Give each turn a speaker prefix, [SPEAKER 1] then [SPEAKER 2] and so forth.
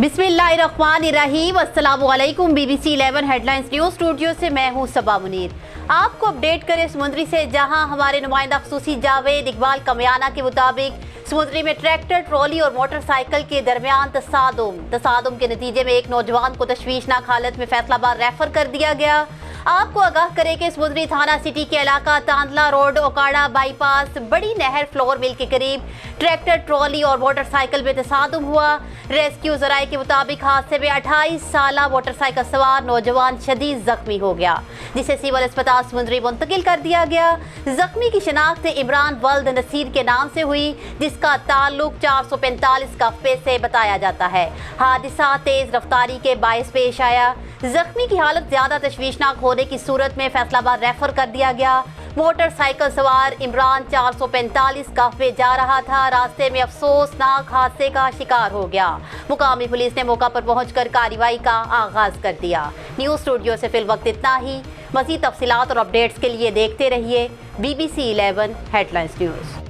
[SPEAKER 1] بسم اللہ الرحمن الرحیم۔ السلام علیکم۔ BBC 11 headlines news studio سے میں ہوں صبا منیر۔ آپ کو اپڈیٹ کریں سمندری سے، جہاں ہمارے نمائندہ خصوصی جاوید اقبال کمیانہ کے مطابق سمندری میں ٹریکٹر، ٹرالی اور موٹر سائیکل کے درمیان تصادم کے نتیجے میں ایک نوجوان کو تشویشناک حالت میں فیصل آباد ریفر کر دیا گیا۔ آپ کو آگاہ کرے کہ سمندری تھانہ سٹی کے علاقہ تاندلہ روڈ، اوکاڑا بائی پاس، بڑی نہر فلور مل کے قریب ٹریکٹر، ٹرالی اور موٹر سائیکل میں تصادم ہوا۔ ریسکیو ذرائع کے مطابق حادثے میں 28 سالہ موٹر سائیکل سوار نوجوان شدید زخمی ہو گیا، جسے سول اسپتال سمندری منتقل کر دیا گیا۔ زخمی کی شناخت عمران ولد نصیر کے نام سے ہوئی، جس کا تعلق 445 قافلے سے بتایا جاتا ہے۔ حادثہ تیز رفتاری کے باعث پیش آیا۔ زخمی کی حالت زیادہ تشویشناک ہونے کی صورت میں فیصل آباد ریفر کر دیا گیا۔ موٹر سائیکل سوار عمران 445 قافلے جا رہا تھا، راستے میں افسوسناک حادثے کا شکار ہو گیا۔ مقامی پولیس نے موقع پر پہنچ کر کارروائی کا آغاز کر دیا۔ نیوز اسٹوڈیو سے فی الوقت اتنا ہی۔ مزید تفصیلات اور اپڈیٹس کے لیے دیکھتے رہیے BBC 11 ہیڈ لائنز نیوز۔